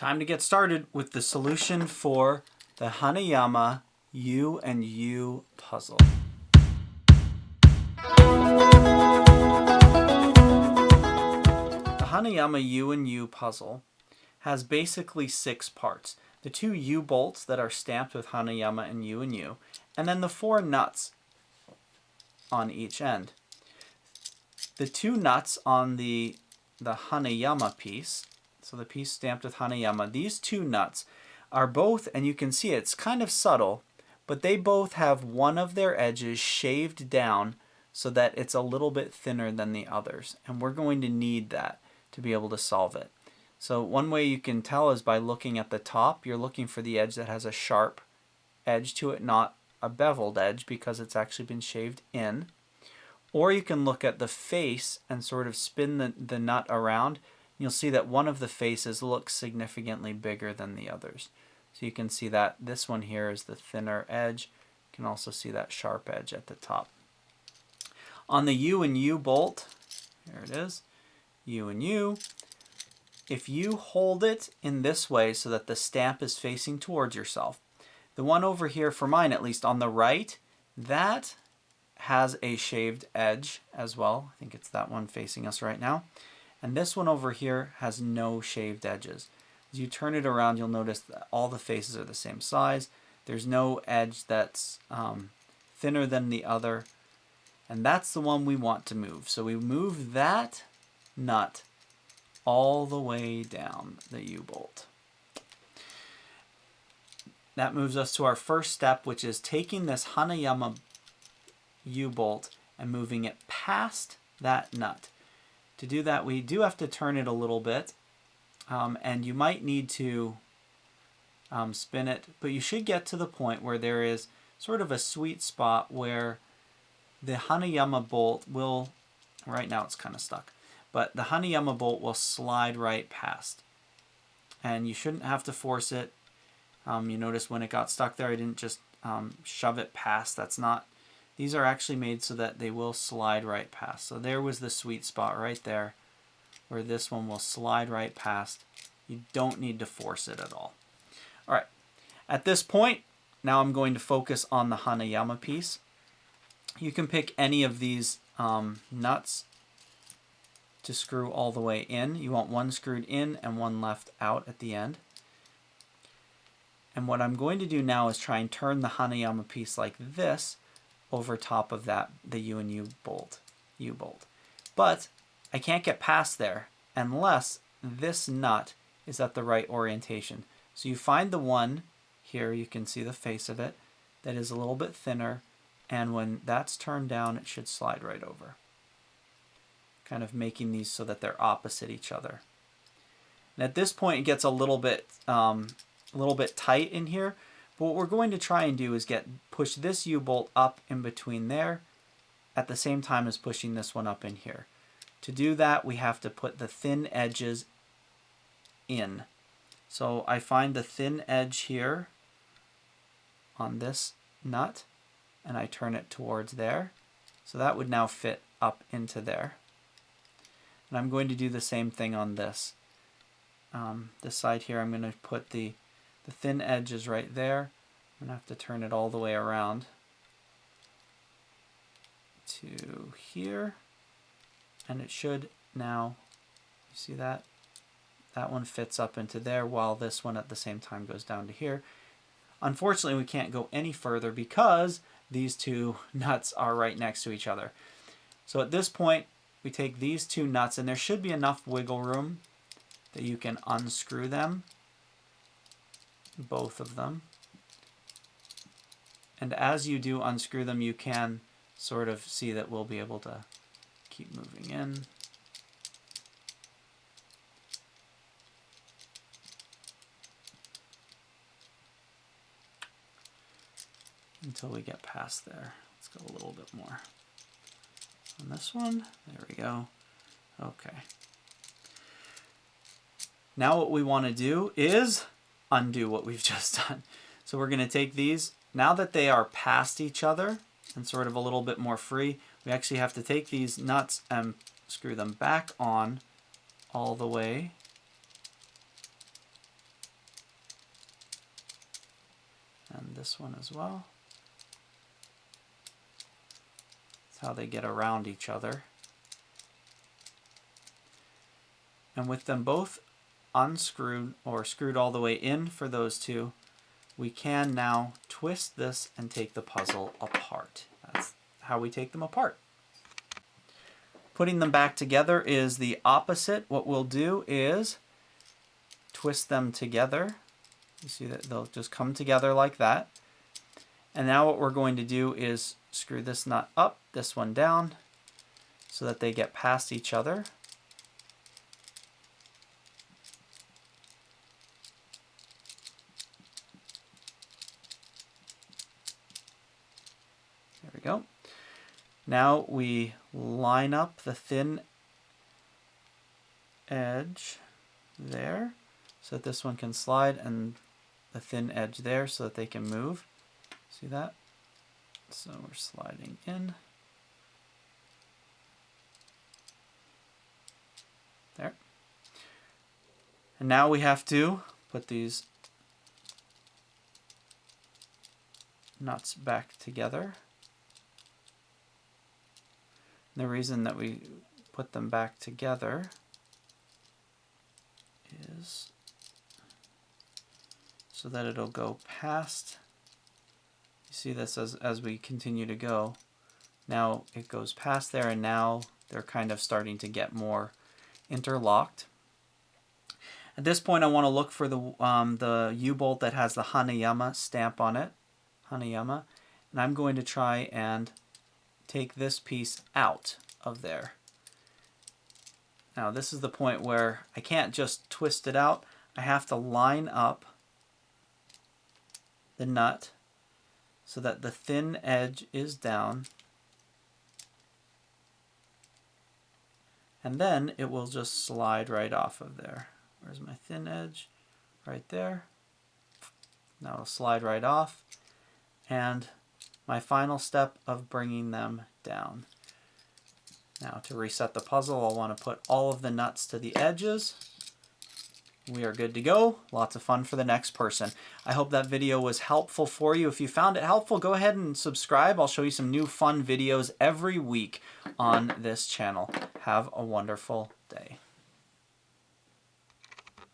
Time to get started with the solution for the Hanayama U&U puzzle. The Hanayama U&U puzzle has basically 6 parts. The 2 U-bolts that are stamped with Hanayama and U&U, and then the 4 nuts on each end. The 2 nuts on the Hanayama piece, so the piece stamped with Hanayama, these 2 nuts are both, and you can see it's kind of subtle, but they both have one of their edges shaved down so that it's a little bit thinner than the others. And we're going to need that to be able to solve it. So one way you can tell is by looking at the top. You're looking for the edge that has a sharp edge to it, not a beveled edge, because it's actually been shaved in. Or you can look at the face and sort of spin the nut around. You'll see that one of the faces looks significantly bigger than the others. So you can see that this one here is the thinner edge. You can also see that sharp edge at the top. On the U&U bolt, here it is, U&U, if you hold it in this way so that the stamp is facing towards yourself, the one over here, for mine at least, on the right, that has a shaved edge as well. I think it's that one facing us right now. And this one over here has no shaved edges. As you turn it around, you'll notice that all the faces are the same size. There's no edge that's thinner than the other. And that's the one we want to move. So we move that nut all the way down the U-bolt. That moves us to our first step, which is taking this Hanayama U-bolt and moving it past that nut. To do that, we do have to turn it a little bit, and you might need to spin it, but you should get to the point where there is sort of a sweet spot where the Hanayama bolt will, right now it's kind of stuck, but the Hanayama bolt will slide right past. And you shouldn't have to force it. You notice when it got stuck there, I didn't just shove it past. That's not. These are actually made so that they will slide right past. So there was the sweet spot right there where this one will slide right past. You don't need to force it at all. All right, at this point, now I'm going to focus on the Hanayama piece. You can pick any of these nuts to screw all the way in. You want one screwed in and one left out at the end. And what I'm going to do now is try and turn the Hanayama piece like this over top of that, the U&U bolt, U-bolt. But I can't get past there unless this nut is at the right orientation. So you find the one here, you can see the face of it, that is a little bit thinner, and when that's turned down, it should slide right over. Kind of making these so that they're opposite each other. And at this point, it gets a little bit tight in here. But what we're going to try and do is push this U-bolt up in between there at the same time as pushing this one up in here. To do that, we have to put the thin edges in. So I find the thin edge here on this nut, and I turn it towards there. So that would now fit up into there. And I'm going to do the same thing on this. This side here, I'm going to put the thin edge is right there. I'm going to have to turn it all the way around to here. And it should now, you see that? That one fits up into there while this one at the same time goes down to here. Unfortunately, we can't go any further because these 2 nuts are right next to each other. So at this point, we take these 2 nuts, and there should be enough wiggle room that you can unscrew them. Both of them. And as you do unscrew them, you can sort of see that we'll be able to keep moving in. Until we get past there. Let's go a little bit more. On this one, there we go. Okay. Now what we want to do is undo what we've just done. So we're going to take these, now that they are past each other and sort of a little bit more free, we actually have to take these nuts and screw them back on all the way And this one as well. That's how they get around each other. And with them both unscrewed or screwed all the way in for those two, we can now twist this and take the puzzle apart. That's how we take them apart. Putting them back together is the opposite. What we'll do is twist them together. You see that they'll just come together like that. And now what we're going to do is screw this nut up, this one down, so that they get past each other. There we go. Now we line up the thin edge there so that this one can slide, and the thin edge there so that they can move. See that? So we're sliding in. There. And now we have to put these nuts back together. And the reason that we put them back together is so that it'll go past. You see this as we continue to go. Now it goes past there, and now they're kind of starting to get more interlocked. At this point, I want to look for the U-bolt that has the Hanayama stamp on it, Hanayama, and I'm going to try and take this piece out of there. Now this is the point where I can't just twist it out. I have to line up the nut so that the thin edge is down, and then it will just slide right off of there. Where's my thin edge? Right there. Now it'll slide right off, and my final step of bringing them down. Now to reset the puzzle, I'll want to put all of the nuts to the edges. We are good to go. Lots of fun for the next person. I hope that video was helpful for you. If you found it helpful, go ahead and subscribe. I'll show you some new fun videos every week on this channel. Have a wonderful day.